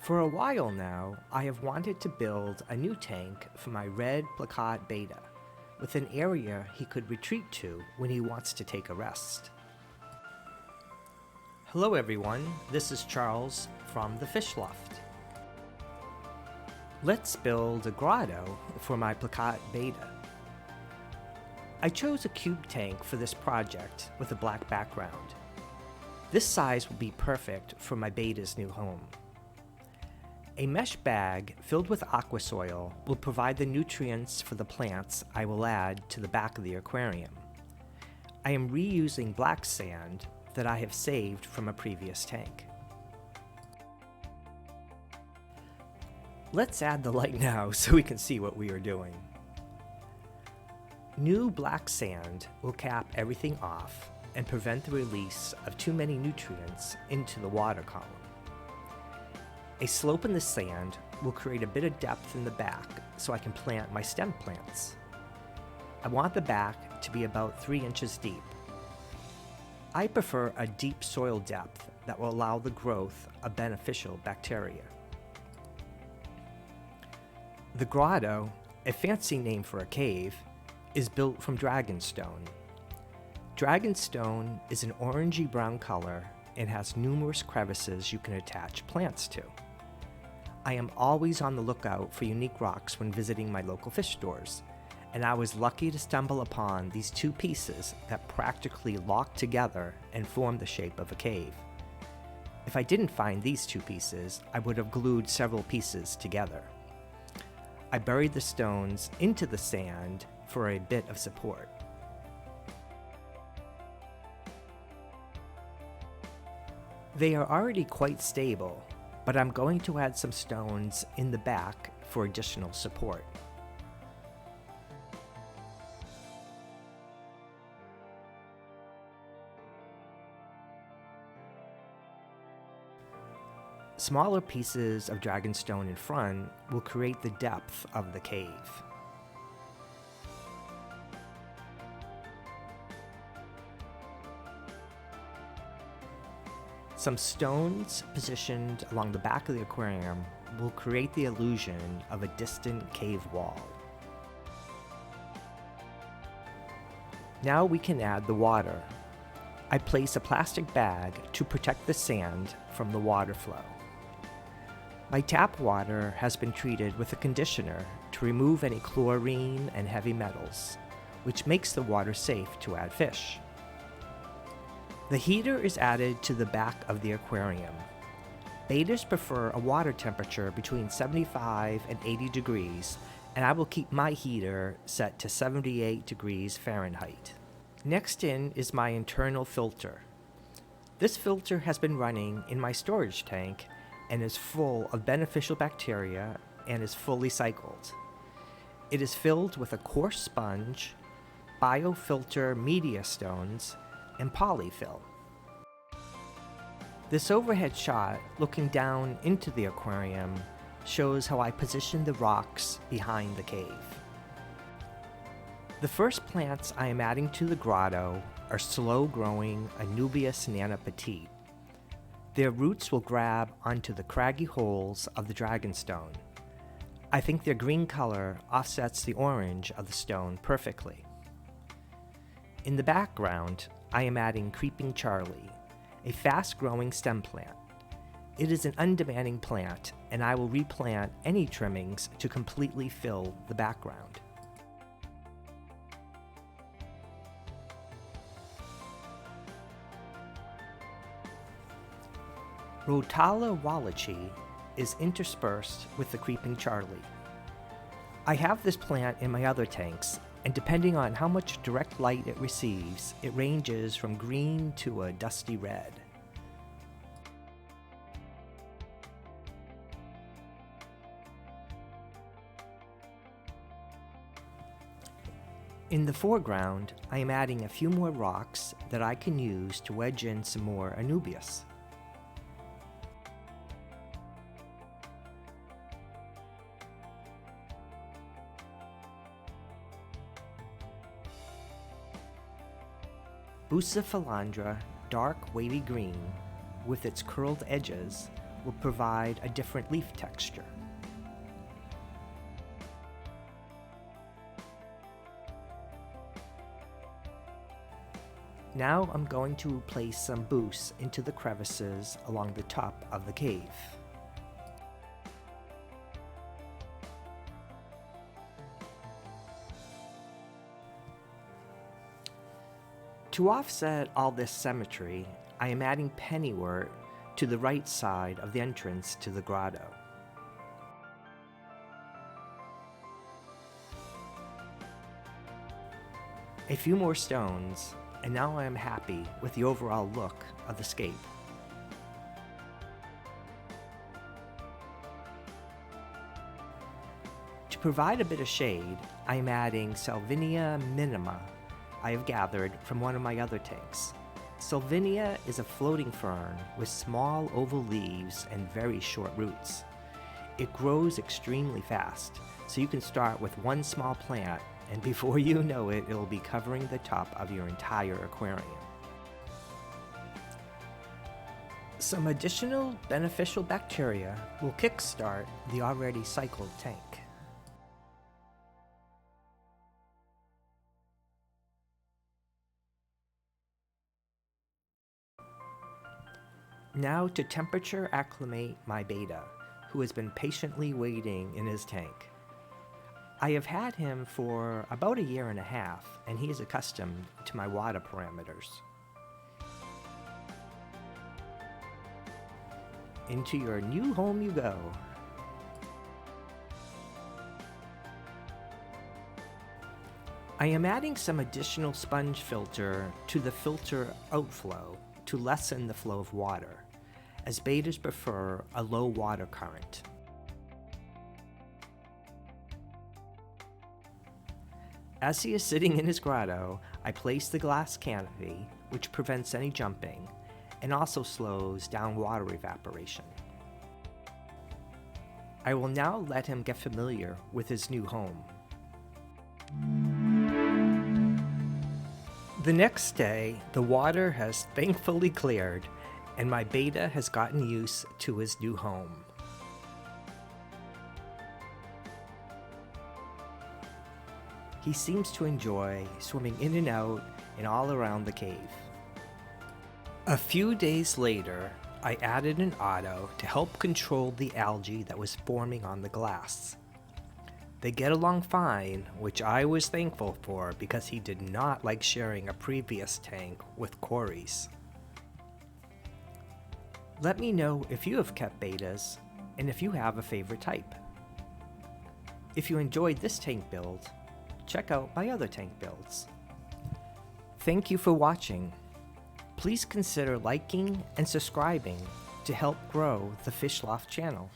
For a while now, I have wanted to build a new tank for my red plakat Betta, with an area he could retreat to when he wants to take a rest. Hello everyone, this is Charles from the FishLoft. Let's build a grotto for my plakat Betta. I chose a cube tank for this project with a black background. This size will be perfect for my Betta's new home. A mesh bag filled with aqua soil will provide the nutrients for the plants I will add to the back of the aquarium. I am reusing black sand that I have saved from a previous tank. Let's add the light now so we can see what we are doing. New black sand will cap everything off and prevent the release of too many nutrients into the water column. A slope in the sand will create a bit of depth in the back so I can plant my stem plants. I want the back to be about 3 inches deep. I prefer a deep soil depth that will allow the growth of beneficial bacteria. The grotto, a fancy name for a cave, is built from dragonstone. Dragonstone is an orangey brown color and has numerous crevices you can attach plants to. I am always on the lookout for unique rocks when visiting my local fish stores, and I was lucky to stumble upon these 2 pieces that practically lock together and form the shape of a cave. If I didn't find these 2 pieces, I would have glued several pieces together. I buried the stones into the sand for a bit of support. They are already quite stable, but I'm going to add some stones in the back for additional support. Smaller pieces of dragonstone in front will create the depth of the cave. Some stones positioned along the back of the aquarium will create the illusion of a distant cave wall. Now we can add the water. I place a plastic bag to protect the sand from the water flow. My tap water has been treated with a conditioner to remove any chlorine and heavy metals, which makes the water safe to add fish. The heater is added to the back of the aquarium. Bettas prefer a water temperature between 75 and 80 degrees, and I will keep my heater set to 78 degrees Fahrenheit. Next in is my internal filter. This filter has been running in my storage tank and is full of beneficial bacteria and is fully cycled. It is filled with a coarse sponge, biofilter media stones, and polyfill. This overhead shot looking down into the aquarium shows how I position the rocks behind the cave. The first plants I am adding to the grotto are slow-growing Anubias Nano Petite. Their roots will grab onto the craggy holes of the dragonstone. I think their green color offsets the orange of the stone perfectly. In the background, I am adding Creeping Charlie, a fast-growing stem plant. It is an undemanding plant, and I will replant any trimmings to completely fill the background. Rotala Wallachy is interspersed with the Creeping Charlie. I have this plant in my other tanks, and depending on how much direct light it receives, it ranges from green to a dusty red. In the foreground, I am adding a few more rocks that I can use to wedge in some more Anubias. Bucephalandra dark wavy green with its curled edges will provide a different leaf texture. Now I'm going to place some boosts into the crevices along the top of the cave. To offset all this symmetry, I am adding pennywort to the right side of the entrance to the grotto. A few more stones, and now I am happy with the overall look of the scape. To provide a bit of shade, I am adding Salvinia minima I have gathered from one of my other tanks. Salvinia is a floating fern with small oval leaves and very short roots. It grows extremely fast, so you can start with one small plant, and before you know it, it'll be covering the top of your entire aquarium. Some additional beneficial bacteria will kickstart the already cycled tank. Now to temperature acclimate my betta, who has been patiently waiting in his tank. I have had him for about 1.5 years, and he is accustomed to my water parameters. Into your new home you go. I am adding some additional sponge filter to the filter outflow to lessen the flow of water, as bettas prefer a low water current. As he is sitting in his grotto, I place the glass canopy, which prevents any jumping, and also slows down water evaporation. I will now let him get familiar with his new home. The next day, the water has thankfully cleared, and my betta has gotten used to his new home. He seems to enjoy swimming in and out and all around the cave. A few days later, I added an auto to help control the algae that was forming on the glass. They get along fine, which I was thankful for because he did not like sharing a previous tank with Corey's. Let me know if you have kept bettas and if you have a favorite type. If you enjoyed this tank build, check out my other tank builds. Thank you for watching. Please consider liking and subscribing to help grow the FishLoft channel.